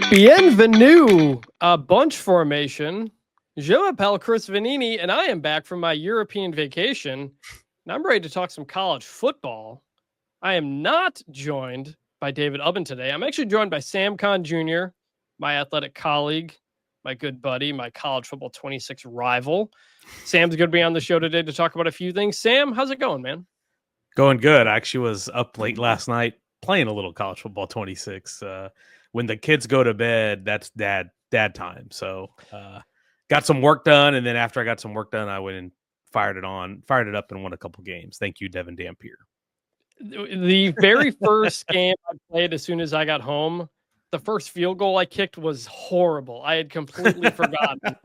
Bienvenue, a bunch formation. Je m'appelle Chris Vannini, and I am back from my European vacation. And I'm ready to talk some college football. I am not joined by David Ubben today. I'm actually joined by Sam Kahn Jr., my athletic colleague, my good buddy, my college football 26 rival. Sam's going to be on the show today to talk about a few things. Sam, how's it going, man? Going good. I actually was up late last night playing a little college football 26. When the kids go to bed, that's dad time. So got some work done, and then after I got some work done, I went and fired it up and won a couple games. Thank you, Devin Dampier. The very first game I played as soon as I got home, the first field goal I kicked was horrible. I had completely forgotten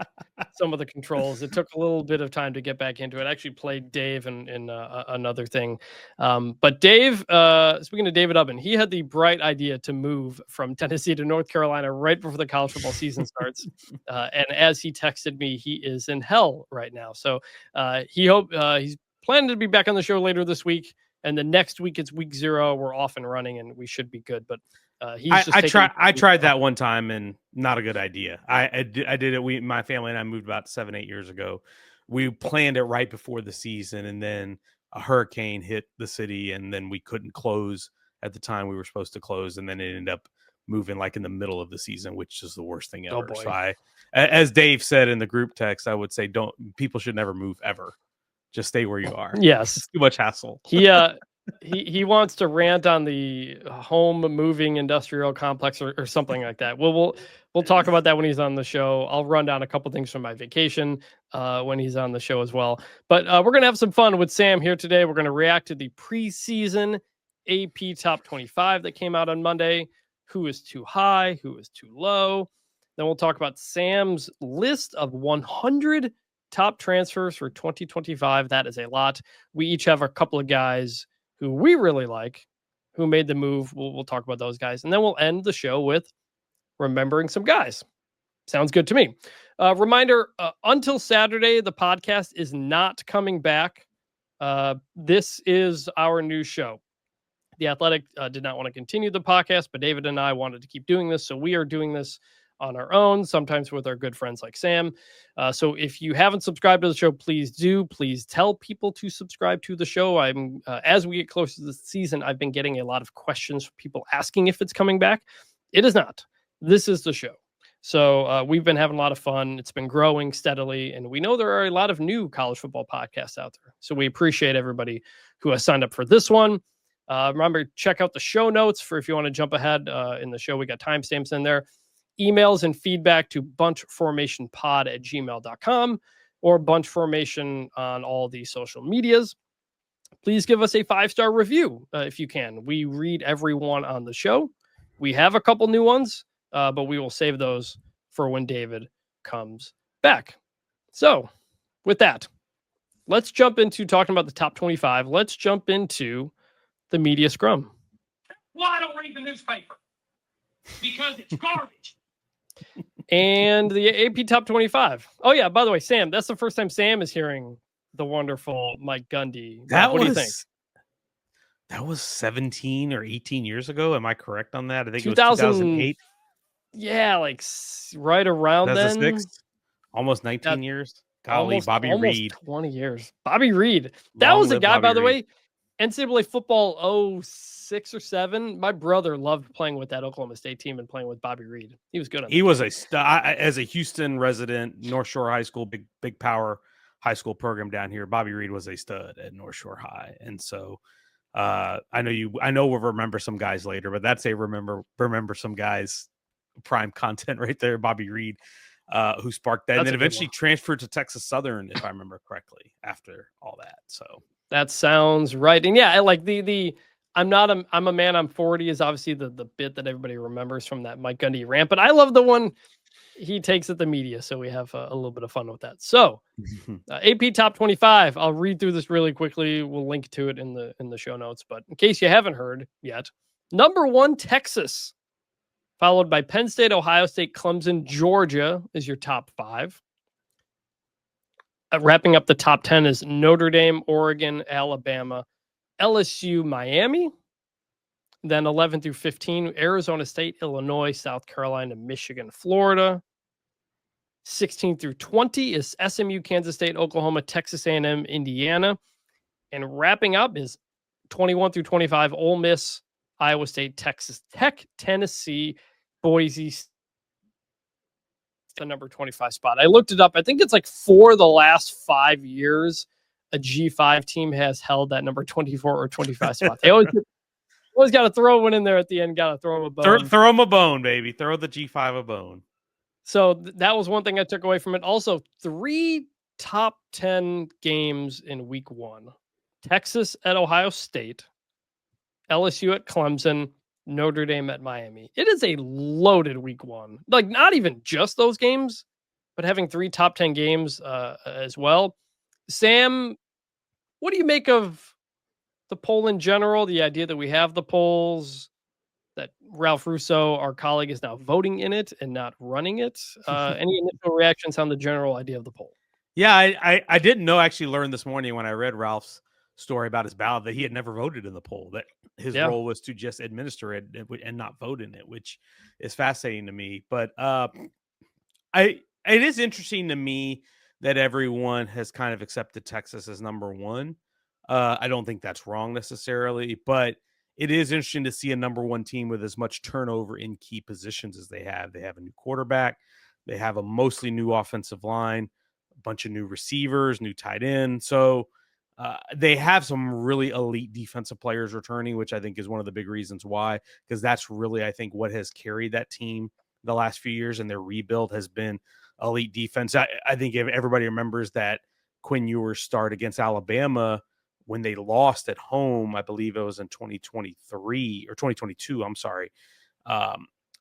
some of the controls. It took a little bit of time to get back into it. I actually played Dave in another thing. But Dave, speaking of David Ubben, he had the bright idea to move from Tennessee to North Carolina right before the college football season starts. And as he texted me, he is in hell right now. So he's planning to be back on the show later this week. And the next week it's week 0. We're off and running, and we should be good. But I tried that one time, and not a good idea. I did it. My family and I moved about 7-8 years ago. We planned it right before the season, and then a hurricane hit the city, and then we couldn't close at the time we were supposed to close, and then it ended up moving like in the middle of the season, which is the worst thing ever. Oh, so as Dave said in the group text, I would say people should never move ever. Just stay where you are. Yes. It's too much hassle. He wants to rant on the home moving industrial complex or something like that. We'll talk about that when he's on the show. I'll run down a couple things from my vacation when he's on the show as well. But we're going to have some fun with Sam here today. We're going to react to the preseason AP Top 25 that came out on Monday. Who is too high? Who is too low? Then we'll talk about Sam's list of 100 top transfers for 2025. That is a lot. We each have a couple of guys who we really like, who made the move. We'll talk about those guys. And then we'll end the show with remembering some guys. Sounds good to me. Reminder, until Saturday, the podcast is not coming back. This is our new show. The Athletic did not want to continue the podcast, but David and I wanted to keep doing this. So we are doing this on our own, sometimes with our good friends like Sam. So if you haven't subscribed to the show, please do. Please tell people to subscribe to the show. As we get closer to the season, I've been getting a lot of questions from people asking if it's coming back. It is not. This is the show. So we've been having a lot of fun. It's been growing steadily, and we know there are a lot of new college football podcasts out there. So we appreciate everybody who has signed up for this one. Remember, check out the show notes for if you want to jump ahead in the show. We got timestamps in there. Emails and feedback to bunchformationpod@gmail.com or bunchformation on all the social medias. Please give us a 5-star review if you can. We read everyone on the show. We have a couple new ones, but we will save those for when David comes back. So with that, let's jump into talking about the top 25. Let's jump into the media scrum. Well, I don't read the newspaper because it's garbage. And the AP Top 25. Oh, yeah. By the way, Sam, that's the first time Sam is hearing the wonderful Mike Gundy. What do you think? That was 17 or 18 years ago. Am I correct on that? I think 2008. Yeah, like right around then. Almost 19 years. Golly, Bobby Reed. 20 years. Bobby Reed. That was a guy, by the way, NCAA football 06 or 07. My brother loved playing with that Oklahoma State team and playing with Bobby Reed. He was good. He was a star. As a Houston resident, North Shore High School, big power high school program down here. Bobby Reed was a stud at North Shore High, and so I know we'll remember some guys later, but that's a remember some guys prime content right there. Bobby Reed, who sparked that, and then eventually transferred to Texas Southern, if I remember correctly, after all that. So. That sounds right. And yeah, I like I'm a man, I'm 40 is obviously the bit that everybody remembers from that Mike Gundy rant, but I love the one he takes at the media. So we have a little bit of fun with that. So AP Top 25, I'll read through this really quickly. We'll link to it in the show notes, but in case you haven't heard yet, number 1, Texas, followed by Penn State, Ohio State, Clemson, Georgia is your top 5. Wrapping up the top 10 is Notre Dame, Oregon, Alabama, LSU, Miami, Then 11 through 15, Arizona State, Illinois, South Carolina, Michigan, Florida. 16 through 20 is SMU, Kansas State, Oklahoma, Texas A&M, Indiana. And wrapping up is 21 through 25, Ole Miss, Iowa State, Texas Tech, Tennessee, Boise, the number 25 spot. I looked it up. I think it's like for the last 5 years, a G5 team has held that number 24 or 25 spot. They always got to throw one in there at the end. Got to throw them a bone. Throw them a bone, baby. Throw the G5 a bone. So that was one thing I took away from it. Also, 3 top 10 games in week 1. Texas at Ohio State, LSU at Clemson, Notre Dame at Miami. It is a loaded week 1. Like, not even just those games, but having 3 top 10 games as well. Sam, what do you make of the poll in general? The idea that we have the polls, that Ralph Russo, our colleague, is now voting in it and not running it. Any initial reactions on the general idea of the poll? Yeah, I didn't know, actually learned this morning when I read Ralph's story about his ballot that he had never voted in the poll, that his role was to just administer it and not vote in it, which is fascinating to me. But it is interesting to me that everyone has kind of accepted Texas as number 1. I don't think that's wrong necessarily, but it is interesting to see a number 1 team with as much turnover in key positions as they have. They have a new quarterback. They have a mostly new offensive line, a bunch of new receivers, new tight end. So they have some really elite defensive players returning, which I think is one of the big reasons why, because that's really, I think, what has carried that team the last few years, and their rebuild has been elite defense. I think if everybody remembers that Quinn Ewers start against Alabama when they lost at home, I believe it was in 2023 or 2022. I'm sorry.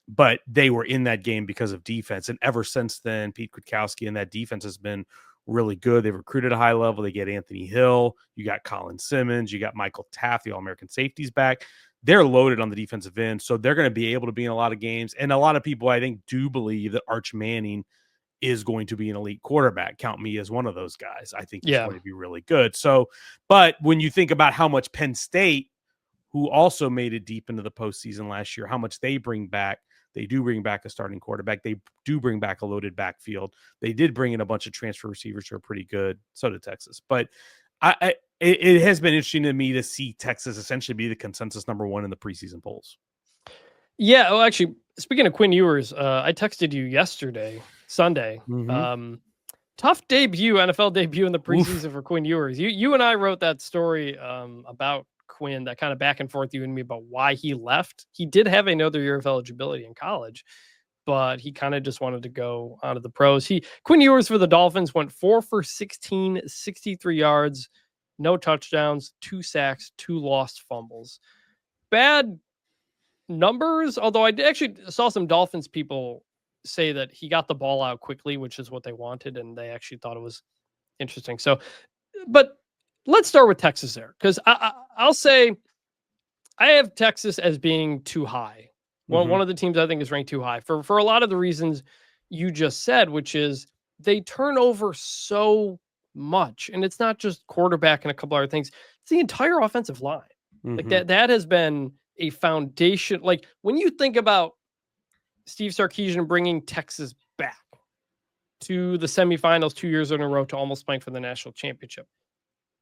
But they were in that game because of defense. And ever since then, Pete Kwiatkowski and that defense has been really good. They've recruited a high level. They get Anthony Hill. You got Colin Simmons. You got Michael Taft, the All-American safeties back. They're loaded on the defensive end. So they're going to be able to be in a lot of games. And a lot of people, I think, do believe that Arch Manning is going to be an elite quarterback. Count me as one of those guys. I think he's going to be really good. So, but when you think about how much Penn State, who also made it deep into the postseason last year, how much they bring back, they do bring back a starting quarterback. They do bring back a loaded backfield. They did bring in a bunch of transfer receivers who are pretty good. So did Texas. But it has been interesting to me to see Texas essentially be the consensus number 1 in the preseason polls. Yeah. Well, actually, speaking of Quinn Ewers, I texted you Sunday. Tough debut, NFL debut in the preseason for Quinn Ewers. You and I wrote that story about Quinn, that kind of back and forth, you and me, about why he left. He did have another year of eligibility in college, but he kind of just wanted to go out of the pros. Quinn Ewers for the Dolphins went 4 for 16, 63 yards, no touchdowns, 2 sacks, 2 lost fumbles. Bad numbers, although I actually saw some Dolphins people say that he got the ball out quickly, which is what they wanted, and they actually thought it was interesting. So, but let's start with Texas there, because I'll say I have Texas as being too high. One of the teams I think is ranked too high for a lot of the reasons you just said, which is they turn over so much, and it's not just quarterback and a couple other things. It's the entire offensive line. Like that has been a foundation. Like when you think about Steve Sarkisian bringing Texas back to the semifinals 2 years in a row to almost playing for the national championship,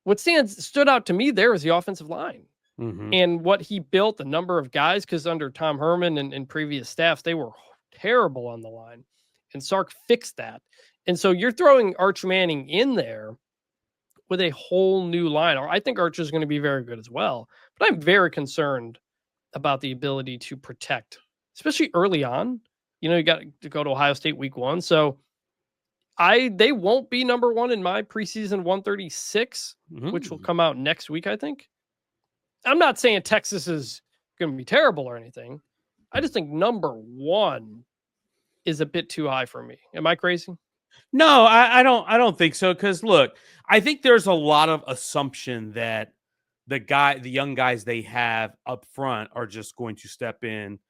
what stood out to me there is the offensive line and what he built, the number of guys, because under Tom Herman and previous staffs, they were terrible on the line, and Sark fixed that. And so you're throwing Arch Manning in there with a whole new line. I think Arch is going to be very good as well, but I'm very concerned about the ability to protect, especially early on. You know, you got to go to Ohio State week 1. So they won't be number 1 in my preseason 136, which will come out next week, I think. I'm not saying Texas is going to be terrible or anything. I just think number 1 is a bit too high for me. Am I crazy? No, I don't think so. Because look, I think there's a lot of assumption that the young guys they have up front are just going to step in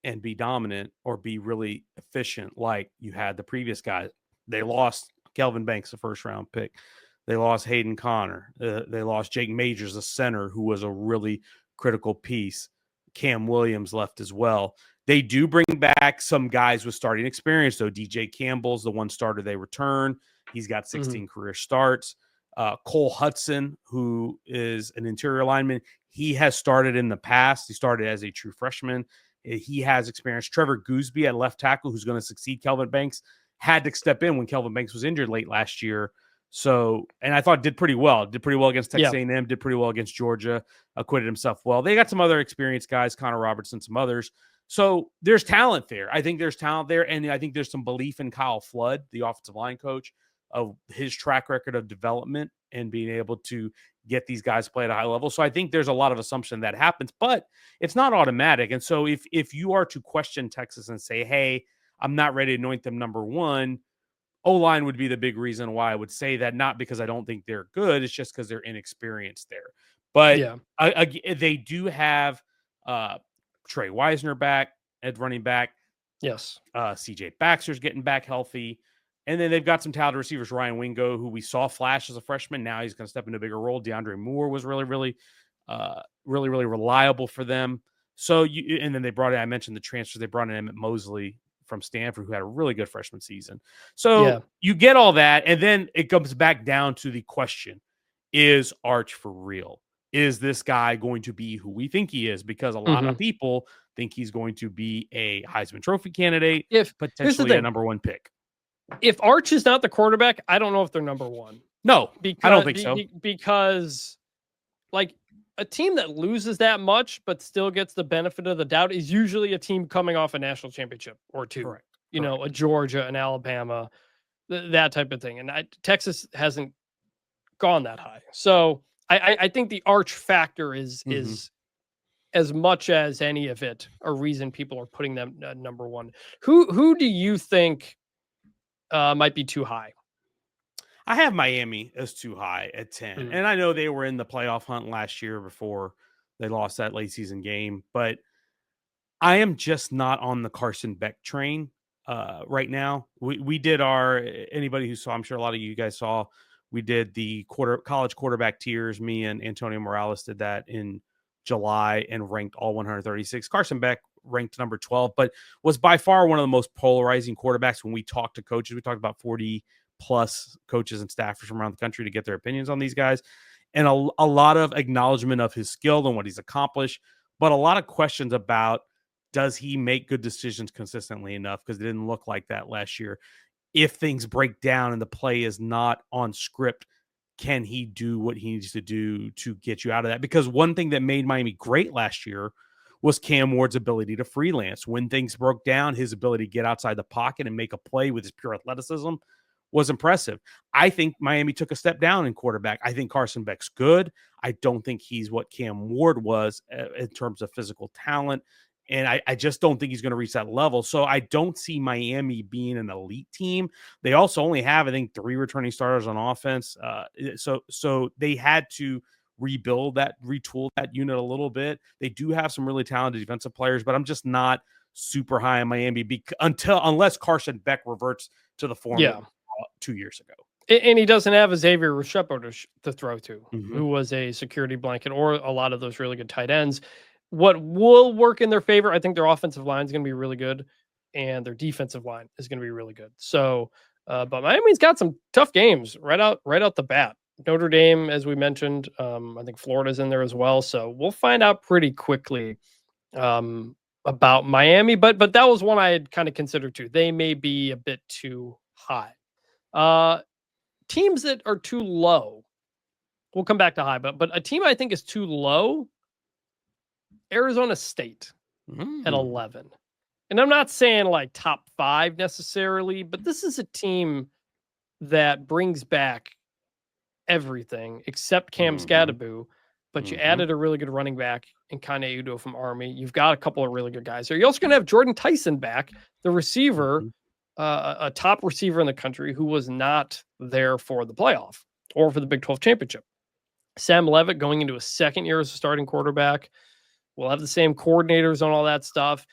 and be dominant or be really efficient, like you had the previous guys. They lost Kelvin Banks, the first round pick. They lost Hayden Connor. They lost Jake Majors, the center, who was a really critical piece. Cam Williams left as well. They do bring back some guys with starting experience, though. DJ Campbell's the one starter they return. He's got 16 career starts. Cole Hudson, who is an interior lineman, he has started in the past. He started as a true freshman. He has experience. Trevor Gooseby at left tackle, who's going to succeed Kelvin Banks, had to step in when Kelvin Banks was injured late last year. So, and I thought did pretty well. Did pretty well against Texas A&M. Did pretty well against Georgia. Acquitted himself well. They got some other experienced guys, Connor Robertson, some others. So there's talent there. I think there's talent there, and I think there's some belief in Kyle Flood, the offensive line coach, of his track record of development and being able to get these guys to play at a high level. So I think there's a lot of assumption that happens, but it's not automatic. And so if you are to question Texas and say, hey, I'm not ready to anoint them number one, O-line would be the big reason why I would say that, not because I don't think they're good. It's just because they're inexperienced there. But they do have Trey Wisner back at running back. Yes. CJ Baxter's getting back healthy. And then they've got some talented receivers. Ryan Wingo, who we saw flash as a freshman. Now he's going to step into a bigger role. DeAndre Moore was really reliable for them. So and then they brought in, I mentioned the transfers. They brought in Emmett Mosley from Stanford, who had a really good freshman season. So you get all that, and then it comes back down to the question: is Arch for real? Is this guy going to be who we think he is? Because a lot of people think he's going to be a Heisman Trophy candidate, potentially a number one pick. If Arch is not the quarterback, I don't know if they're number one. No, I don't think so. Because, like, a team that loses that much but still gets the benefit of the doubt is usually a team coming off a national championship or two. Correct. You know, a Georgia, an Alabama, that type of thing. And Texas hasn't gone that high. So I think the Arch factor is as much as any of it a reason people are putting them at number one. Who do you think might be too high? I have Miami as too high at 10. And I know they were in the playoff hunt last year before they lost that late season game, but I am just not on the Carson Beck train right now. We did anybody who saw, I'm sure a lot of you guys saw, we did the college quarterback tiers. Me and Antonio Morales did that in July and ranked all 136. Carson Beck ranked number 12, but was by far one of the most polarizing quarterbacks. When we talked to coaches, we talked about 40 plus coaches and staffers from around the country to get their opinions on these guys, and a lot of acknowledgement of his skill and what he's accomplished, but a lot of questions about, does he make good decisions consistently enough? Because it didn't look like that last year. If things break down and the play is not on script, can he do what he needs to do to get you out of that? Because one thing that made Miami great last year was Cam Ward's ability to freelance. When things broke down, his ability to get outside the pocket and make a play with his pure athleticism was impressive. I think Miami took a step down in quarterback. I think Carson Beck's good. I don't think he's what Cam Ward was in terms of physical talent. And I just don't think he's going to reach that level. So I don't see Miami being an elite team. They also only have, I think, 3 returning starters on offense. So they had to retool that unit a little bit. They do have some really talented defensive players, but I'm just not super high on Miami unless Carson Beck reverts to the form 2 years ago. And he doesn't have a Xavier Restrepo to throw to, who was a security blanket, or a lot of those really good tight ends. What will work in their favor, I think their offensive line is going to be really good, and their defensive line is going to be really good. So, but Miami's got some tough games right out the bat. Notre Dame, as we mentioned, I think Florida's in there as well. So we'll find out pretty quickly about Miami. But that was one I had kind of considered too. They may be a bit too high. Teams that are too low, we'll come back to high. But a team I think is too low, Arizona State at 11. And I'm not saying like top 5 necessarily, but this is a team that brings back everything except Cam Scadaboo. But you added a really good running back in Kane Udo from Army. You've got a couple of really good guys there. You're also going to have Jordan Tyson back, the receiver, a top receiver in the country who was not there for the playoff or for the Big 12 championship. Sam Levitt going into a second year as a starting quarterback. We'll have the same coordinators on all that stuff.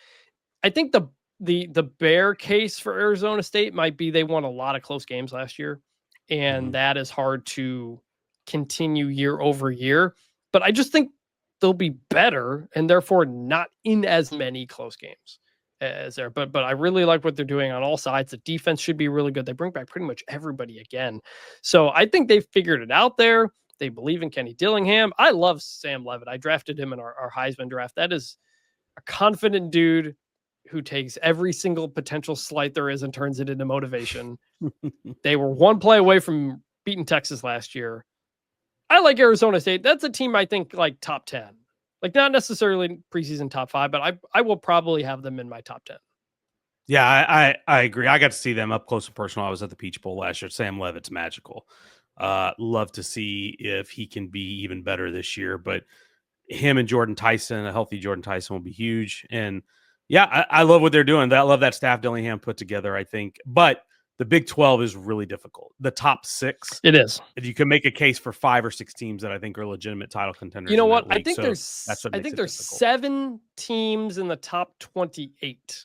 I think the bear case for Arizona State might be they won a lot of close games last year, and that is hard to continue year over year. But I just think they'll be better and therefore not in as many close games as there. But I really like what they're doing on all sides. The defense should be really good. They bring back pretty much everybody again. So I think they've figured it out there. They believe in Kenny Dillingham. I love Sam Levitt. I drafted him in our Heisman draft. That is a confident dude who takes every single potential slight there is and turns it into motivation. They were one play away from beating Texas last year. I like Arizona State. That's a team I think like top 10. Like not necessarily preseason top 5, but I will probably have them in my top 10. Yeah, I agree. I got to see them up close and personal. I was at the Peach Bowl last year. Sam Levitt's magical. Love to see if he can be even better this year. But him and Jordan Tyson, a healthy Jordan Tyson, will be huge. And yeah, I love what they're doing. I love that staff Dillingham put together, I think. But the Big 12 is really difficult. The top 6. It is. You can make a case for 5 or 6 teams that I think are legitimate title contenders. You know what? I think there's 7 teams in the top 28.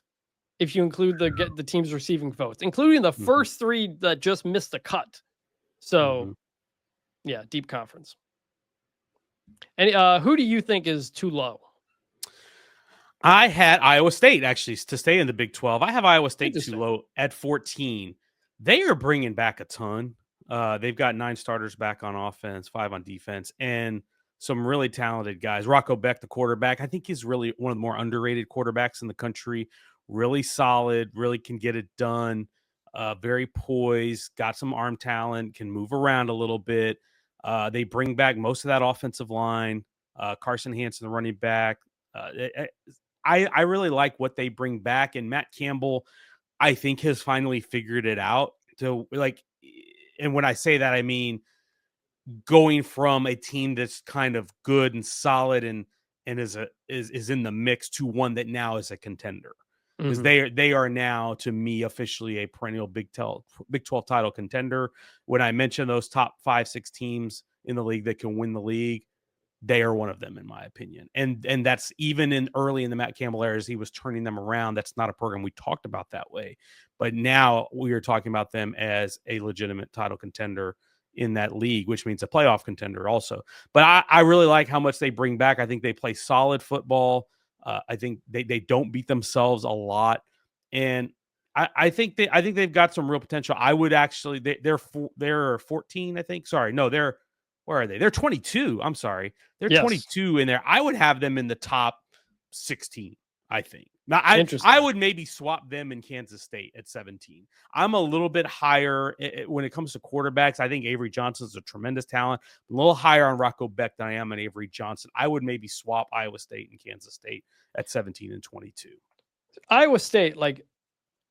If you include the teams receiving votes, including the first 3 that just missed the cut. So, yeah, deep conference. And who do you think is too low? I had Iowa State, actually, to stay in the Big 12. I have Iowa State too low at 14. They are bringing back a ton. They've got 9 starters back on offense, 5 on defense, and some really talented guys. Rocco Beck, the quarterback, I think he's really one of the more underrated quarterbacks in the country. Really solid, really can get it done. Very poised, got some arm talent, can move around a little bit. They bring back most of that offensive line. Carson Hansen, the running back. I really like what they bring back. And Matt Campbell, I think, has finally figured it out. So, and when I say that, I mean going from a team that's kind of good and solid and is in the mix to one that now is a contender. Because they are now, to me, officially a perennial Big 12 title contender. When I mention those top 5, 6 teams in the league that can win the league, they are one of them, in my opinion. And that's even early in the Matt Campbell era, as he was turning them around. That's not a program we talked about that way. But now we are talking about them as a legitimate title contender in that league, which means a playoff contender also. But I really like how much they bring back. I think they play solid football. I think they don't beat themselves a lot. And I think they've got some real potential. I would actually, they're 14, I think. Sorry, no, where are they? They're 22. I'm sorry. They're 22 in there. I would have them in the top 16, I think. Now, I would maybe swap them in Kansas State at 17. I'm a little bit higher when it comes to quarterbacks. I think Avery Johnson is a tremendous talent. I'm a little higher on Rocco Beck than I am on Avery Johnson. I would maybe swap Iowa State and Kansas State at 17 and 22. Iowa State,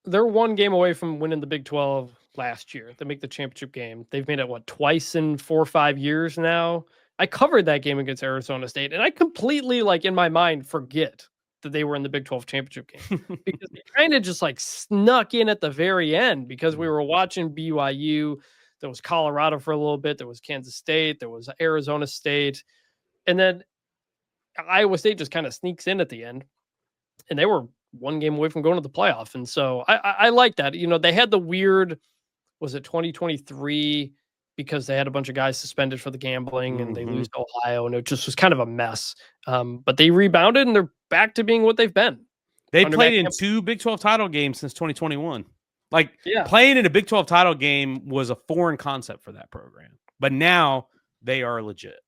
they're one game away from winning the Big 12 last year. They make the championship game. They've made it, twice in 4 or 5 years now. I covered that game against Arizona State, and I completely, in my mind, forget that they were in the Big 12 championship game because they kind of just snuck in at the very end because we were watching BYU. There was Colorado for a little bit. There was Kansas State. There was Arizona State. And then Iowa State just kind of sneaks in at the end. And they were one game away from going to the playoff. And so I like that. They had the weird, was it 2023? Because they had a bunch of guys suspended for the gambling and they lose to Ohio, and it just was kind of a mess. But they rebounded and they're back to being what they've been. They played in 2 Big 12 title games since 2021. Playing in a Big 12 title game was a foreign concept for that program. But now they are legit.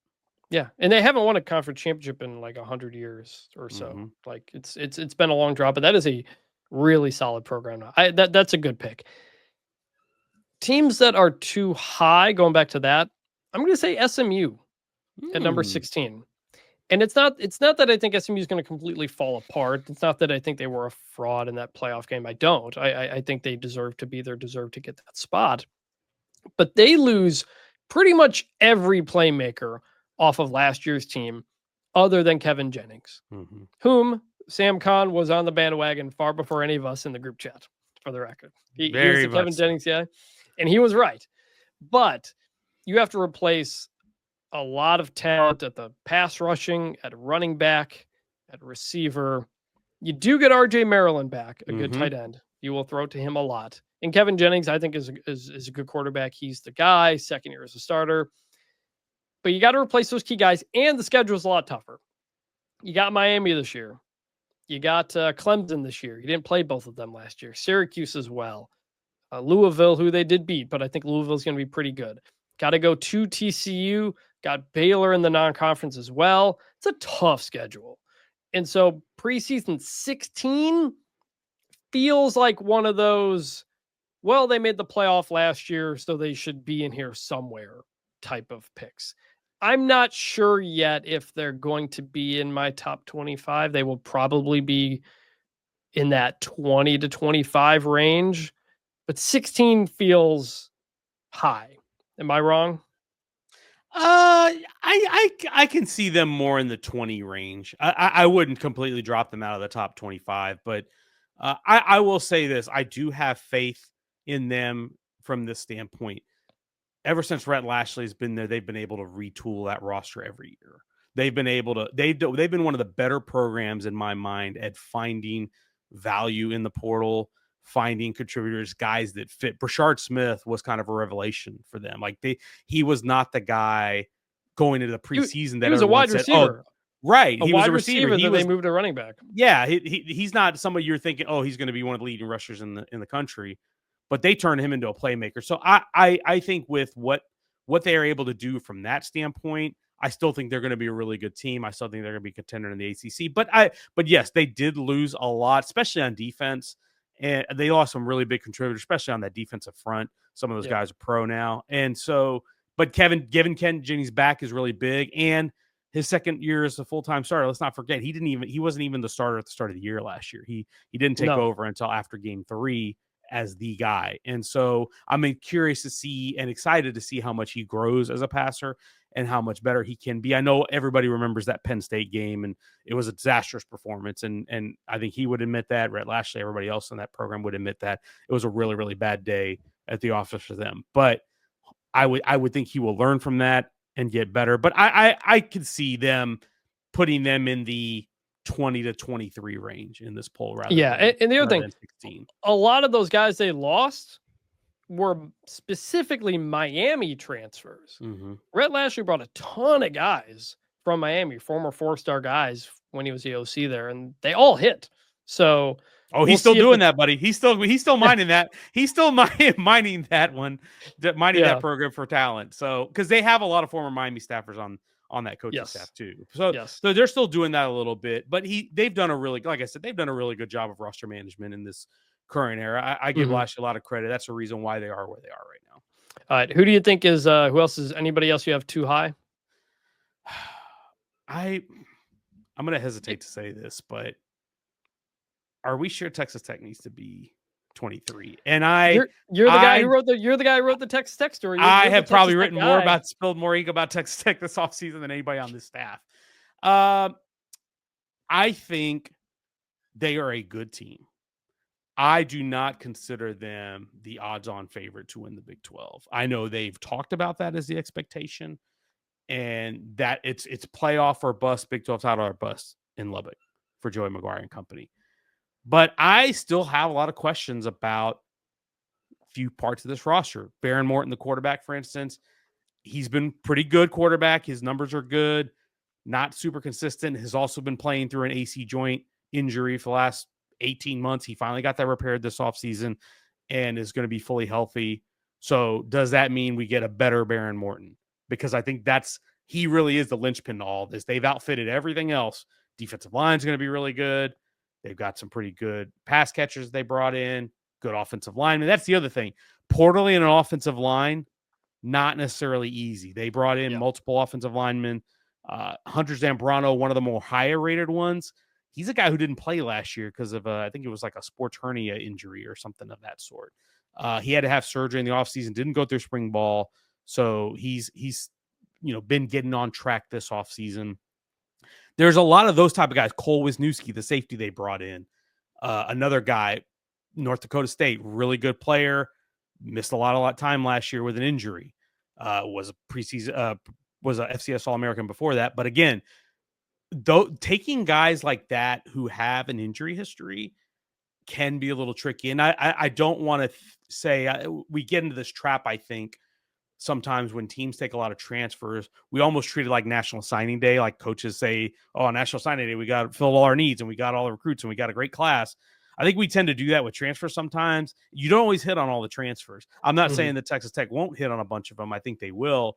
Yeah. And they haven't won a conference championship in 100 years or so. It's been a long drop, but that is a really solid program now. That's a good pick. Teams that are too high, going back to that, I'm going to say SMU at number 16. And it's not that I think SMU is going to completely fall apart. It's not that I think they were a fraud in that playoff game. I don't. I think they deserve to be there, deserve to get that spot. But they lose pretty much every playmaker off of last year's team other than Kevin Jennings, whom Sam Kahn was on the bandwagon far before any of us in the group chat, for the record. He was the Kevin Jennings guy. And he was right. But you have to replace a lot of talent at the pass rushing, at running back, at receiver. You do get RJ Maryland back, a good tight end. You will throw to him a lot. And Kevin Jennings, I think, is a good quarterback. He's the guy, second year as a starter. But you got to replace those key guys, and the schedule is a lot tougher. You got Miami this year. You got Clemson this year. You didn't play both of them last year. Syracuse as well. Louisville, who they did beat, but I think Louisville's going to be pretty good. Got to go to TCU. Got Baylor in the non-conference as well. It's a tough schedule. And so preseason 16 feels like one of those, well, they made the playoff last year, so they should be in here somewhere type of picks. I'm not sure yet if they're going to be in my top 25. They will probably be in that 20 to 25 range, but 16 feels high. Am I wrong? I can see them more in the 20 range. I wouldn't completely drop them out of the top 25, but I will say this: I do have faith in them from this standpoint. Ever since Rhett Lashley's been there, they've been able to retool that roster every year. They've been able to. They've been one of the better programs in my mind at finding value in the portal, finding contributors, guys that fit. Brashard Smith was kind of a revelation for them. Like he was not the guy going into the preseason that he was a wide receiver. Oh, right. He was a receiver. Then they moved to running back. Yeah, he's not somebody you're thinking, oh, he's going to be one of the leading rushers in the country, but they turned him into a playmaker. So I think with what they are able to do from that standpoint, I still think they're going to be a really good team. I still think they're going to be a contender in the ACC. But yes, they did lose a lot, especially on defense. And they lost some really big contributors, especially on that defensive front. Some of those guys are pro now. And so, but Kevin Jennings back is really big. And his second year as a full-time starter, let's not forget, he wasn't even the starter at the start of the year last year. He didn't take over until after game 3 as the guy. And so I'm curious to see and excited to see how much he grows as a passer and how much better he can be. I know everybody remembers that Penn State game, and it was a disastrous performance. And I think he would admit that. Rhett Lashley, everybody else in that program would admit that it was a really, really bad day at the office for them. But I would think he will learn from that and get better. But I could see them putting them in the 20 to 23 range in this poll. And the other thing, 16. A lot of those guys they lost were specifically Miami transfers. Mm-hmm. Rhett Lashley brought a ton of guys from Miami, former 4-star guys when he was the OC there, and they all hit. So, he's still doing that, buddy. He's still mining that. He's still mining that one, that program for talent. So, because they have a lot of former Miami staffers on that coaching staff too. So they're still doing that a little bit, but they've done a really good job of roster management in this current era. I give Lashley a lot of credit. That's the reason why they are where they are right now. All right. Who do you think is, anybody else you have too high? I'm going to hesitate to say this, but are we sure Texas Tech needs to be 23? And you're the guy who wrote the Texas Tech story. I have probably written spilled more ink about Texas Tech this offseason than anybody on this staff. I think they are a good team. I do not consider them the odds-on favorite to win the Big 12. I know they've talked about that as the expectation, and that it's playoff or bust, Big 12 title or bust in Lubbock for Joey McGuire and company. But I still have a lot of questions about a few parts of this roster. Baron Morton, the quarterback, for instance, he's been pretty good quarterback. His numbers are good, not super consistent. Has also been playing through an AC joint injury for the last 18 months. He finally got that repaired this offseason and is going to be fully healthy. So does that mean we get a better Baron Morton? Because I think he really is the linchpin to all this. They've outfitted everything else. Defensive line is going to be really good. They've got some pretty good pass catchers they brought in, good offensive linemen. That's the other thing. Portaling in an offensive line, not necessarily easy. They brought in multiple offensive linemen. Hunter Zambrano, one of the more higher rated ones. He's a guy who didn't play last year because of, I think it was like a sports hernia injury or something of that sort. He had to have surgery in the offseason, didn't go through spring ball. So he's been getting on track this offseason. There's a lot of those type of guys. Cole Wisniewski, the safety they brought in. Another guy, North Dakota State, really good player. Missed a lot of time last year with an injury. Was a preseason, was a FCS All-American before that. But again, taking guys like that who have an injury history can be a little tricky. And I don't want to say we get into this trap, I think, sometimes when teams take a lot of transfers, we almost treat it like National Signing Day. Like coaches say, oh, National Signing Day, we got to fill all our needs and we got all the recruits and we got a great class. I think we tend to do that with transfers sometimes. You don't always hit on all the transfers. I'm not saying that Texas Tech won't hit on a bunch of them. I think they will.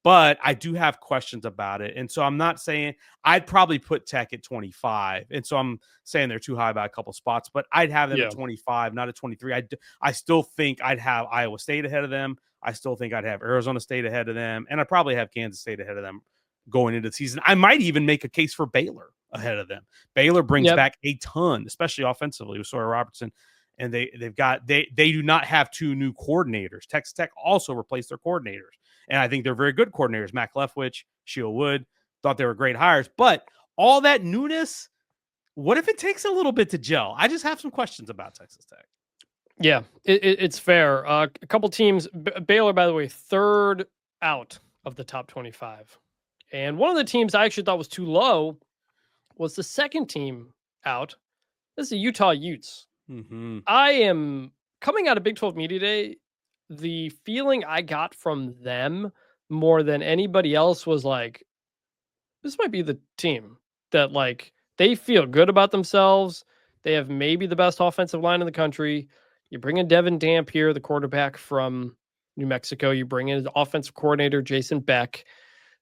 But I do have questions about it. And so I'm not saying I'd probably put Tech at 25. And so I'm saying they're too high by a couple spots, but I'd have them at 25, not at 23. I still think I'd have Iowa State ahead of them. I still think I'd have Arizona State ahead of them. And I'd probably have Kansas State ahead of them going into the season. I might even make a case for Baylor ahead of them. Baylor brings back a ton, especially offensively with Sawyer Robertson. And they do not have two new coordinators. Texas Tech also replaced their coordinators. And I think they're very good coordinators. Mac Leftwich, Sheila Wood, thought they were great hires. But all that newness, what if it takes a little bit to gel? I just have some questions about Texas Tech. Yeah, it's fair. A couple teams, Baylor, by the way, third out of the top 25. And one of the teams I actually thought was too low was the second team out. This is the Utah Utes. I am coming out of Big 12 Media Day. The feeling I got from them more than anybody else was like, this might be the team that like they feel good about themselves. They have maybe the best offensive line in the country. You bring in Devin Dampier, the quarterback from New Mexico. You bring in offensive coordinator Jason Beck.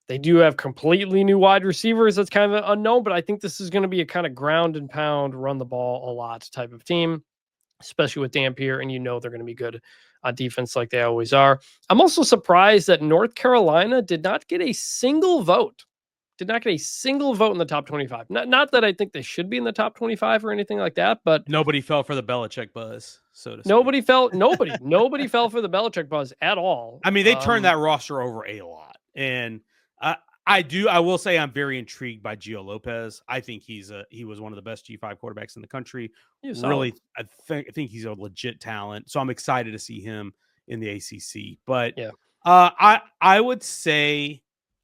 They do have completely new wide receivers. That's kind of unknown, but I think this is going to be a kind of ground and pound, run the ball a lot type of team, especially with Dampier, and they're going to be good on defense like they always are. I'm also surprised that North Carolina did not get a single vote. Did not get a single vote in the top 25. Not that I think they should be in the top 25 or anything like that, but nobody fell for the Belichick buzz, so to speak. Nobody fell for the Belichick buzz at all. I mean, they turned that roster over a lot. And I will say I'm very intrigued by Gio Lopez. I think he was one of the best G5 quarterbacks in the country. Really, I think he's a legit talent. So I'm excited to see him in the ACC. But I would say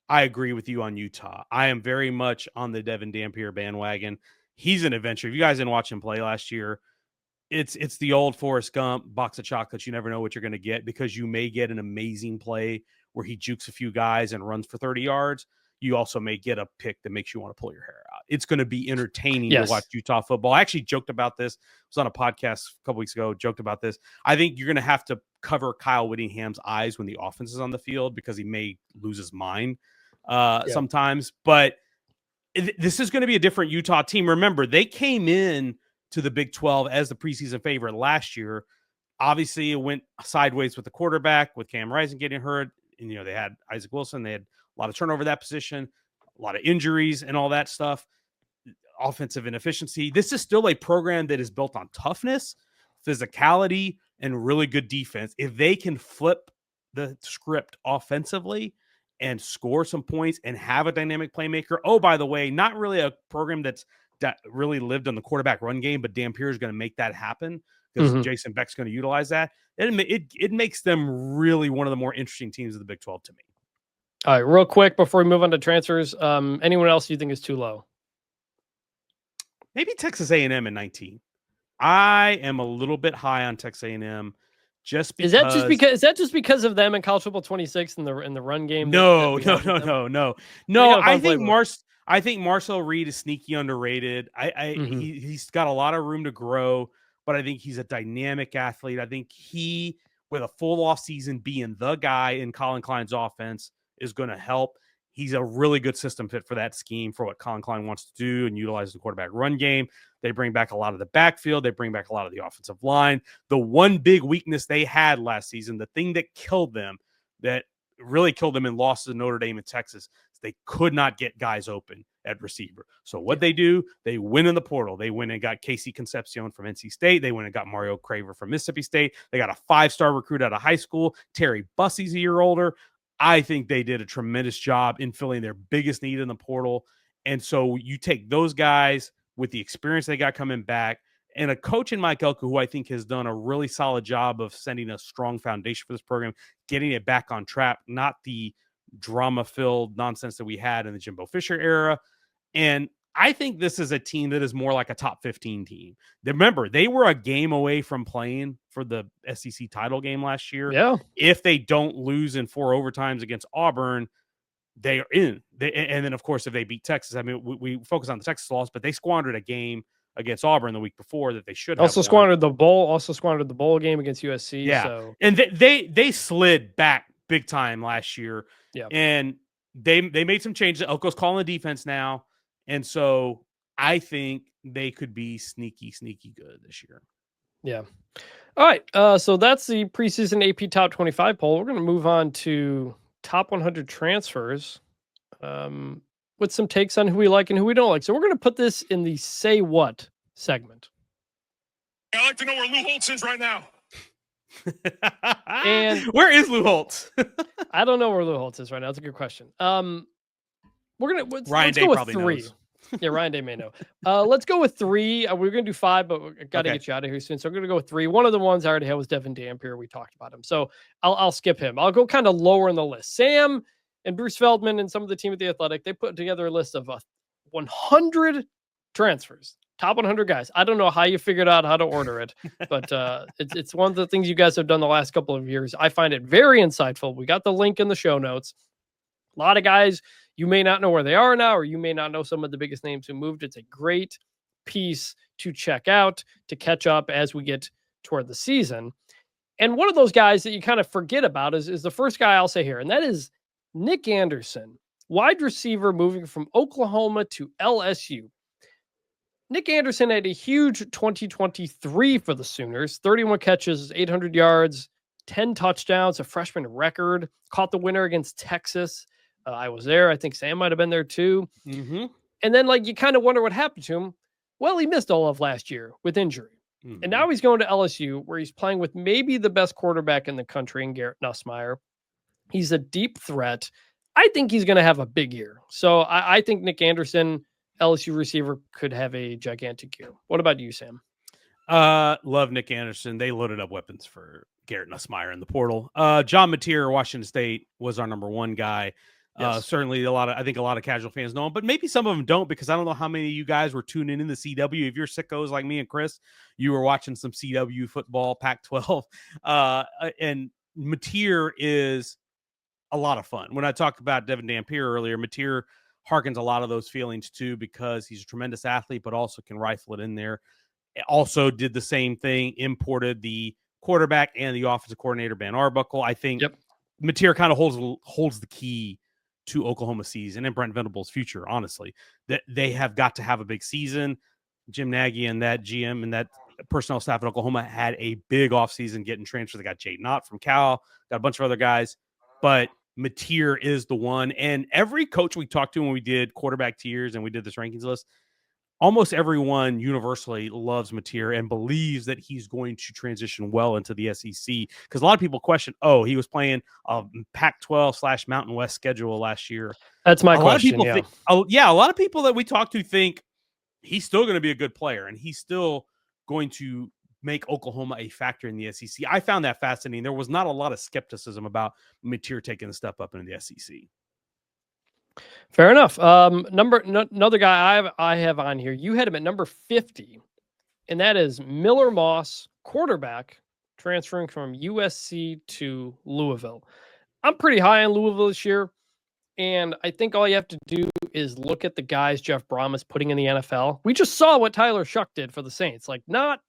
I agree with you on Utah. I am very much on the Devin Dampier bandwagon. He's an adventure. If you guys didn't watch him play last year, it's the old Forrest Gump box of chocolates. You never know what you're going to get because you may get an amazing play where he jukes a few guys and runs for 30 yards. You also may get a pick that makes you want to pull your hair out. It's going to be entertaining to watch Utah football. I actually joked about this. I was on a podcast a couple weeks ago, joked about this. I think you're going to have to cover Kyle Whittingham's eyes when the offense is on the field because he may lose his mind sometimes. But this is going to be a different Utah team. Remember, they came in to the Big 12 as the preseason favorite last year. Obviously, it went sideways with the quarterback, with Cam Rising getting hurt. And, they had Isaac Wilson. They had a lot of turnover that position, a lot of injuries and all that stuff, offensive inefficiency. This is still a program that is built on toughness, physicality, and really good defense. If they can flip the script offensively and score some points and have a dynamic playmaker. Oh, by the way, not really a program that really lived on the quarterback run game, but Dampier is going to make that happen because Jason Beck's going to utilize that. It makes them really one of the more interesting teams of the Big 12 to me. All right, real quick before we move on to transfers, anyone else you think is too low? Maybe Texas A&M in 19. I am a little bbit high on Texas A&M. Just because, is that just because of them in college football 26 in the run game? No. I think Marcel Reed is sneaky underrated. He's got a lot of room to grow, but I think he's a dynamic athlete. I think he, with a full off season, being the guy in Colin Klein's offense is going to help. He's a really good system fit for that scheme, for what Colin Klein wants to do and utilize the quarterback run game. They bring back a lot of the backfield. They bring back a lot of the offensive line. The one big weakness they had last season, the thing that really killed them in losses to Notre Dame and Texas, is they could not get guys open at receiver. So what they do, they win in the portal. They went and got Casey Concepcion from NC State. They went and got Mario Craver from Mississippi State. They got a 5-star recruit out of high school. Terry Bussey's a year older. I think they did a tremendous job in filling their biggest need in the portal. And so you take those guys with the experience they got coming back, and a coach in Mike Elko, who I think has done a really solid job of sending a strong foundation for this program, getting it back on track, not the drama-filled nonsense that we had in the Jimbo Fisher era. And I think this is a team that is more like a top 15 team. Remember, they were a game away from playing for the SEC title game last year. Yeah. If they don't lose in 4 overtimes against Auburn, they are in. And then, of course, if they beat Texas, I mean, we focus on the Texas loss, but they squandered a game against Auburn the week before that they should have Also squandered the bowl game against USC. Yeah. So And they slid back big time last year. Yeah. And they made some changes. Elko's calling the defense now. And so I think they could be sneaky good this year. Yeah. All right. So that's the preseason AP top 25 poll. We're going to move on to top 100 transfers with some takes on who we like and who we don't like. So we're going to put this in the Say What segment. I'd like to know where Lou Holtz is right now. And where is Lou Holtz? I don't know where Lou Holtz is right now. That's a good question. We're gonna Ryan let's Day go with probably 3. knows. Yeah, Ryan Day may know. Let's go with 3. We're gonna do 5, but we got to Okay. get you out of here soon. So we're gonna go with 3. One of the ones I already had was Devin Dampier. We talked about him, so I'll skip him. I'll go kind of lower in the list. Sam and Bruce Feldman and some of the team at the Athletic, they put together a list of 100 transfers. Top 100 guys. I don't know how you figured out how to order it, but it's one of the things you guys have done the last couple of years. I find it very insightful. We got the link in the show notes. A lot of guys, you may not know where they are now, or you may not know some of the biggest names who moved. It's a great piece to check out, to catch up as we get toward the season. And one of those guys that you kind of forget about is the first guy I'll say here, and that is Nick Anderson, wide receiver moving from Oklahoma to LSU. Nick Anderson had a huge 2023 for the Sooners, 31 catches, 800 yards, 10 touchdowns, a freshman record, caught the winner against Texas. I was there. I think Sam might have been there too. Mm-hmm. And then you kind of wonder what happened to him. Well, he missed all of last year with injury. Mm-hmm. And now he's going to LSU, where he's playing with maybe the best quarterback in the country in Garrett Nussmeier. He's a deep threat. I think he's going to have a big year. So I think Nick Anderson, LSU receiver, could have a gigantic year. What about you, Sam? Love Nick Anderson. They loaded up weapons for Garrett Nussmeier in the portal. John Mateer, Washington State, was our number 1 guy. Yes. Certainly I think a lot of casual fans know him, but maybe some of them don't, because I don't know how many of you guys were tuning in the CW. If you're sickos like me and Chris, you were watching some CW football, Pac-12. And Mateer is a lot of fun. When I talked about Devin Dampier earlier, Mateer harkens a lot of those feelings too, because he's a tremendous athlete, but also can rifle it in there. Also did the same thing, imported the quarterback and the offensive coordinator, Ben Arbuckle. I think Mateer kind of holds the key to Oklahoma season and Brent Venables' future, honestly. That they have got to have a big season. Jim Nagy and that GM and that personnel staff at Oklahoma had a big offseason getting transferred. They got Jay Knott from Cal, got a bunch of other guys, but Mateer is the one. And every coach we talked to when we did quarterback tiers and we did this rankings list, almost everyone universally loves Mateer and believes that he's going to transition well into the SEC. Because a lot of people question, he was playing a Pac-12 / Mountain West schedule last year. That's my question. A lot of people that we talk to think he's still going to be a good player and he's still going to make Oklahoma a factor in the SEC. I found that fascinating. There was not a lot of skepticism about Mateer taking a step up into the SEC. Fair enough. Another guy I have on here. You had him at number 50, and that is Miller Moss, quarterback, transferring from USC to Louisville. I'm pretty high on Louisville this year, and I think all you have to do is look at the guys Jeff Brom is putting in the NFL. We just saw what Tyler Shuck did for the Saints. Not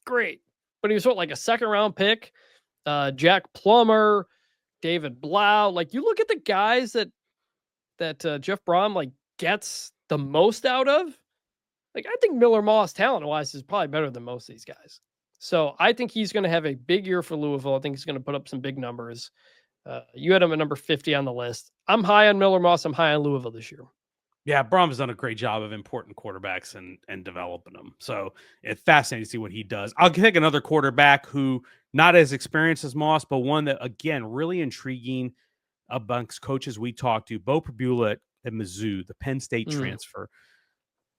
great, but he was a 2nd-round pick. Jack Plummer, David Blau. You look at the guys that Jeff Brom gets the most out of. I think Miller Moss, talent-wise, is probably better than most of these guys. So I think he's going to have a big year for Louisville. I think he's going to put up some big numbers. You had him at number 50 on the list. I'm high on Miller Moss. I'm high on Louisville this year. Yeah, Brom's done a great job of importing quarterbacks and developing them. So it's fascinating to see what he does. I'll take another quarterback who not as experienced as Moss, but one that, again, really intriguing amongst coaches we talked to. Bo Pribula at Mizzou, the Penn State transfer.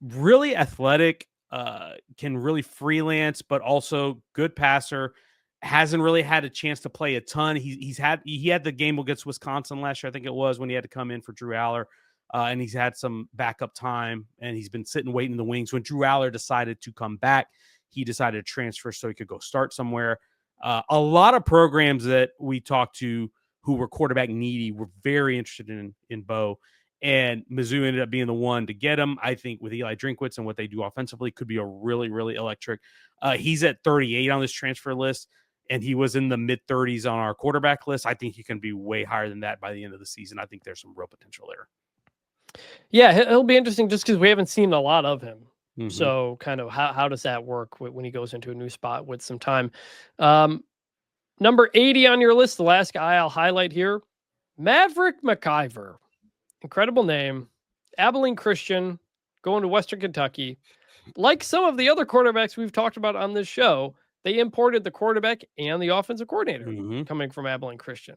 Really athletic, can really freelance, but also good passer. Hasn't really had a chance to play a ton. He had the game against Wisconsin last year, I think it was, when he had to come in for Drew Aller. and he's had some backup time, and he's been sitting waiting in the wings. When Drew Aller decided to come back, he decided to transfer so he could go start somewhere. A lot of programs that we talked to who were quarterback needy were very interested in Bo, and Mizzou ended up being the one to get him. I think with Eli Drinkwitz and what they do offensively could be a really, really electric. He's at 38 on this transfer list, and he was in the mid-30s on our quarterback list. I think he can be way higher than that by the end of the season. I think there's some real potential there. Yeah, he'll be interesting just because we haven't seen a lot of him. Mm-hmm. So kind of how does that work when he goes into a new spot with some time? Number 80 on your list, the last guy I'll highlight here, Maverick McIver. Incredible name. Abilene Christian, going to Western Kentucky. Like some of the other quarterbacks we've talked about on this show, they imported the quarterback and the offensive coordinator coming from Abilene Christian.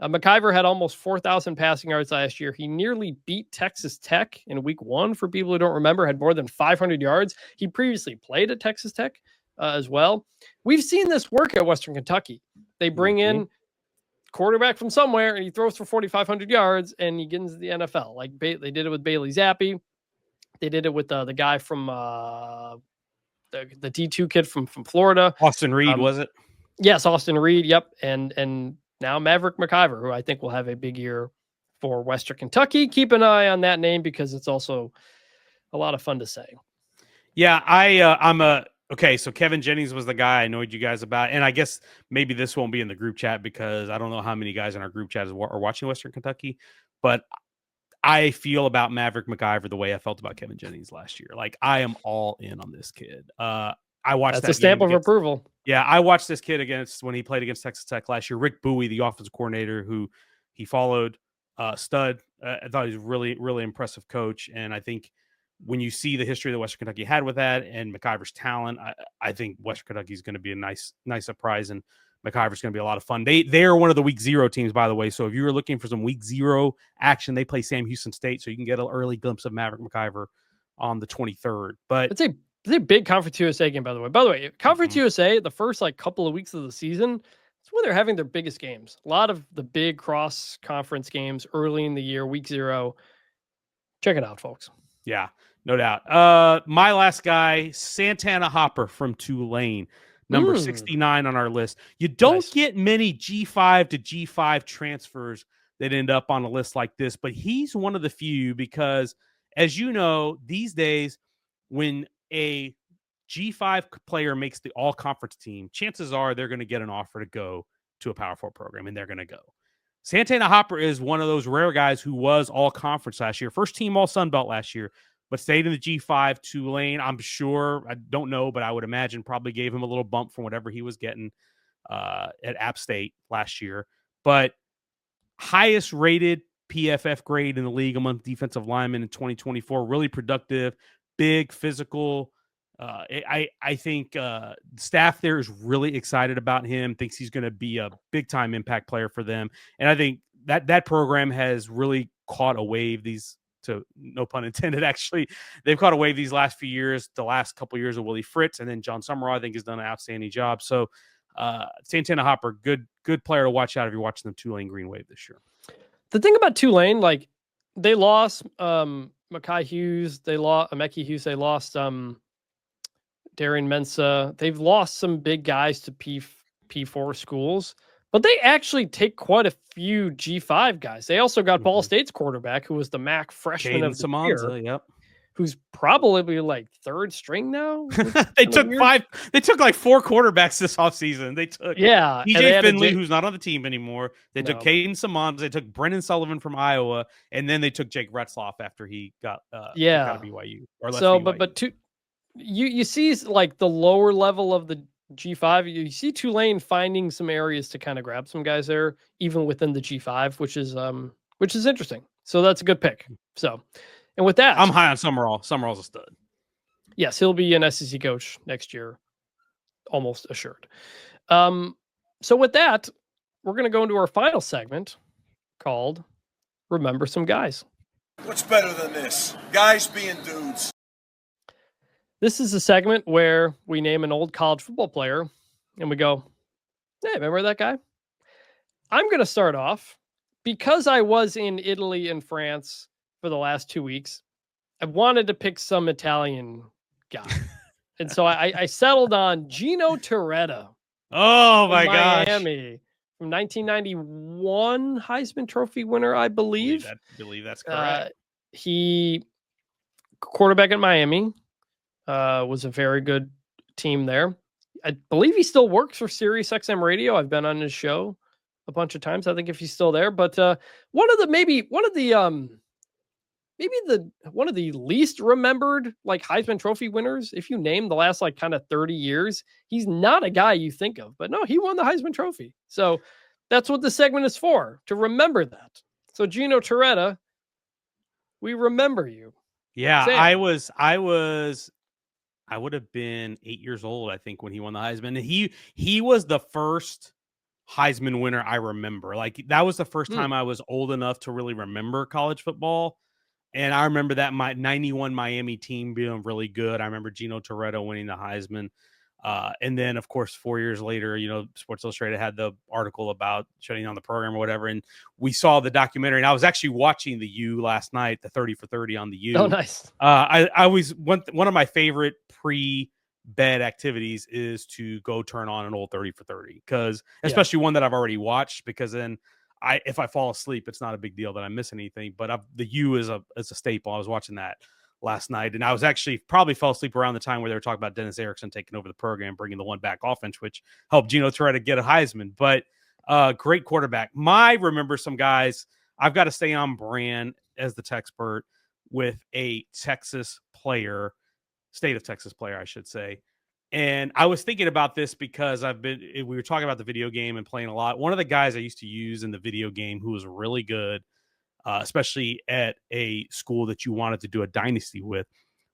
McIver had almost 4,000 passing yards last year. He nearly beat Texas Tech in week 1. For people who don't remember, had more than 500 yards. He previously played at Texas Tech as well. We've seen this work at Western Kentucky. They bring in quarterback from somewhere, and he throws for 4,500 yards, and he gets into the NFL. Like they did it with Bailey Zappi. They did it with the guy from the D2 kid from Florida. Austin Reed, was it? Yes, Austin Reed. Yep. And now Maverick McIver, who I think will have a big year for Western Kentucky. Keep an eye on that name because it's also a lot of fun to say. Yeah, okay, so Kevin Jennings was the guy I annoyed you guys about, and I guess maybe this won't be in the group chat because I don't know how many guys in our group chat are watching Western Kentucky, but I feel about Maverick McIver the way I felt about Kevin Jennings last year. Like, I am all in on this kid. I watched That's a stamp of approval. Yeah, I watched this kid when he played against Texas Tech last year. Rick Bowie, the offensive coordinator, who he followed, stud. I thought he was really, really impressive coach, and I think when you see the history that Western Kentucky had with that and McIver's talent, I think Western Kentucky is going to be a nice surprise, and McIver's going to be a lot of fun. They are one of the week 0 teams, by the way. So if you were looking for some week 0 action, they play Sam Houston State, so you can get an early glimpse of Maverick McIver on the 23rd. But it's a big Conference USA game, by the way. By the way, Conference USA, the first couple of weeks of the season, it's when they're having their biggest games. A lot of the big cross conference games early in the year, week 0. Check it out, folks. Yeah, no doubt. My last guy, Santana Hopper from Tulane, number 69 on our list. You don't get many G5 to G5 transfers that end up on a list like this, but he's one of the few because, as you know, these days, when a G5 player makes the all-conference team, chances are they're going to get an offer to go to a Power 4 program, and they're going to go. Santana Hopper is one of those rare guys who was all-conference last year, first team all-Sun Belt last year, but stayed in the G5. Tulane, I'm sure, I don't know, but I would imagine probably gave him a little bump from whatever he was getting at App State last year. But highest rated PFF grade in the league among defensive linemen in 2024, really productive, big, physical. I think staff there is really excited about him, thinks he's going to be a big-time impact player for them. And I think that program has really caught a wave no pun intended, actually. They've caught a wave these last few years, the last couple of years of Willie Fritz, and then John Summerall, I think, has done an outstanding job. So Santana Hopper, good player to watch out if you're watching the Tulane Green Wave this year. The thing about Tulane, they lost Mekhi Hughes, they lost Darian Mensah. They've lost some big guys to P4 schools, but they actually take quite a few G5 guys. They also got Ball State's quarterback, who was the MAC freshman of the year, yep, who's probably third string now. They took 4 quarterbacks this offseason. They took DJ Finley, who's not on the team anymore. They took Caden Simons. They took Brennan Sullivan from Iowa, and then they took Jake Retzloff after he got out of BYU. But you see the lower level of the G5, you see Tulane finding some areas to kind of grab some guys there, even within the G5, which is interesting. So that's a good pick. So, and with that, I'm high on Summerall. Summerall's a stud. Yes, he'll be an SEC coach next year, almost assured. So with that, we're going to go into our final segment called Remember Some Guys. What's better than this? Guys being dudes. This is a segment where we name an old college football player and we go, hey, remember that guy? I'm going to start off because I was in Italy and France for the last 2 weeks. I wanted to pick some Italian guy. And so I settled on Gino Torretta. Oh my gosh. Miami from 1991 Heisman Trophy winner, I believe. Believe that's correct. He quarterback at Miami, was a very good team there. I believe he still works for Sirius XM Radio. I've been on his show a bunch of times. I think if he's still there, but one of the least remembered like Heisman Trophy winners, if you name the last like kind of 30 years, he's not a guy you think of, but no, he won the Heisman Trophy. So that's what the segment is for, to remember that. So Gino Torretta, we remember you. Yeah, Sam. I would have been 8 years old, I think, when he won the Heisman. And he was the first Heisman winner I remember. Like that was the first time I was old enough to really remember college football. And I remember that my 91 Miami team being really good. I remember Gino Torretta winning the Heisman. And then, of course, 4 years later, Sports Illustrated had the article about shutting down the program or whatever. And we saw the documentary. And I was actually watching the U last night, the 30 for 30 on the U. Oh, nice. I always one of my favorite pre-bed activities is to go turn on an old 30 for 30, because especially one that I've already watched, because then if I fall asleep, it's not a big deal that I miss anything. But the U is a staple. I was watching that last night, and I was actually probably fell asleep around the time where they were talking about Dennis Erickson taking over the program, bringing the one back offense, which helped Gino Torretta get a Heisman. But great quarterback. Remember some guys. I've got to stay on brand as the Texpert with a Texas player, state of Texas player, I should say. And I was thinking about this because we were talking about the video game and playing a lot. One of the guys I used to use in the video game who was really good, especially at a school that you wanted to do a dynasty with,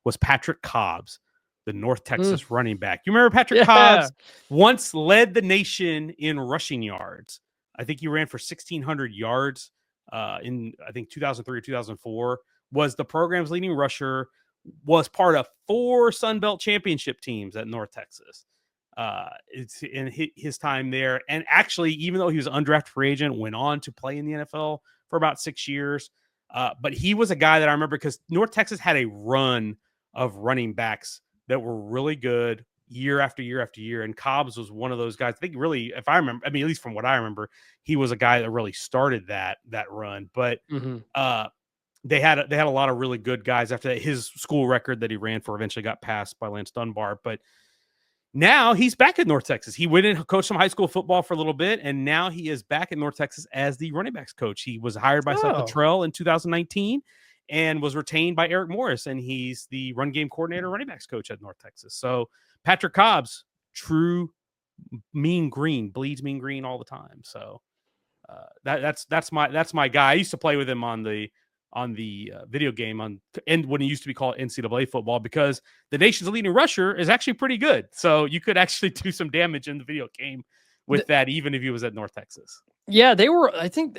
was Patrick Cobbs, the North Texas running back. You remember Patrick Cobbs once led the nation in rushing yards. I think he ran for 1,600 yards in, I think, 2003 or 2004, was the program's leading rusher, was part of 4 Sun Belt championship teams at North Texas. It's in his time there. And actually, even though he was an undrafted free agent, went on to play in the NFL for about 6 years. But he was a guy that I remember because North Texas had a run of running backs that were really good year after year after year. And Cobbs was one of those guys. I think really, if I remember, I mean, at least from what I remember, he was a guy that really started that run. But they had a lot of really good guys after that. His school record that he ran for eventually got passed by Lance Dunbar. But now he's back at North Texas. He went and coached some high school football for a little bit, and now he is back at North Texas as the running backs coach. He was hired by Seth Luttrell in 2019 and was retained by Eric Morris, and he's the run game coordinator, running backs coach at North Texas. So Patrick Cobbs, true mean green, bleeds mean green all the time. So that's my guy. I used to play with him on the video game and when it used to be called NCAA football, because the nation's leading rusher is actually pretty good. So you could actually do some damage in the video game with that, even if he was at North Texas. Yeah, they were, I think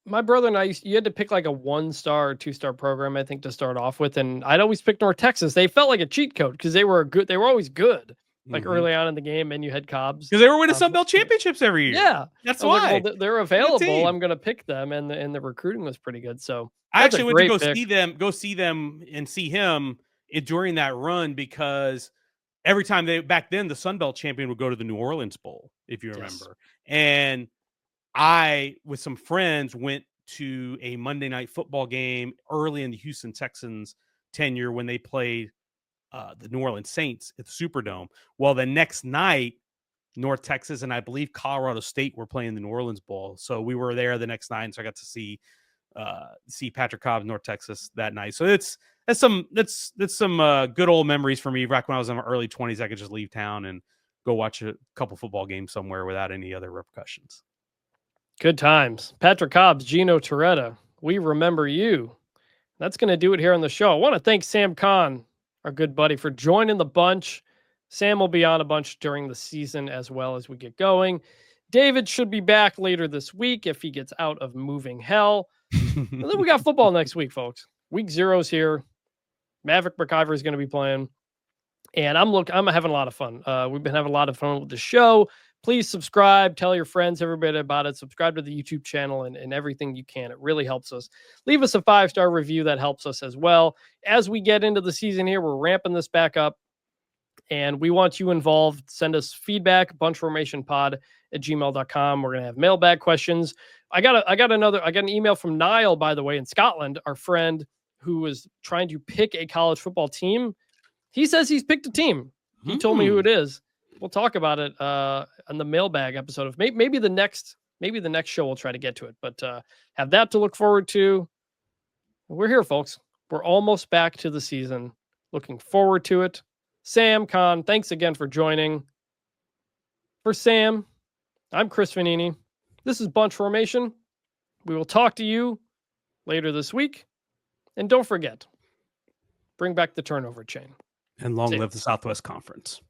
my brother and I you had to pick like a 1-star or 2-star program, I think, to start off with. And I'd always pick North Texas. They felt like a cheat code because they were good. They were always good. Like early on in the game, and you had Cobbs because they were winning Sun Belt championships every year. Yeah, that's why. Like, well, they're available. I'm going to pick them, and the recruiting was pretty good. So I actually went to go see them and see him during that run, because every time back then the Sun Belt champion would go to the New Orleans Bowl, if you remember. And I, with some friends, went to a Monday night football game early in the Houston Texans tenure when they played the New Orleans Saints at the Superdome. Well, the next night, North Texas and I believe Colorado State were playing the New Orleans Bowl. So we were there the next night, and so I got to see Patrick Cobb, North Texas, that night. So that's some good old memories for me. Back when I was in my early 20s, I could just leave town and go watch a couple football games somewhere without any other repercussions. Good times. Patrick Cobbs, Gino Torretta, we remember you. That's going to do it here on the show. I want to thank Sam Kahn, our good buddy, for joining the bunch. Sam will be on a bunch during the season as well as we get going. David should be back later this week if he gets out of moving hell. And then we got football next week, folks. Week 0's here. Maverick McIver is going to be playing. And I'm having a lot of fun. We've been having a lot of fun with the show, Please subscribe, tell your friends, everybody about it. Subscribe to the YouTube channel and everything you can. It really helps us. Leave us a 5-star review. That helps us as well. As we get into the season here, we're ramping this back up and we want you involved. Send us feedback, bunchformationpod@gmail.com. We're going to have mailbag questions. I got an email from Niall, by the way, in Scotland, our friend who was trying to pick a college football team. He says he's picked a team. He told me who it is. We'll talk about it on the mailbag episode of maybe the next show. We'll try to get to it, but have that to look forward to. We're here, folks. We're almost back to the season. Looking forward to it. Sam, Con, thanks again for joining. For Sam, I'm Chris Vannini. This is Bunch Formation. We will talk to you later this week. And don't forget, bring back the turnover chain. And long live the Southwest Conference.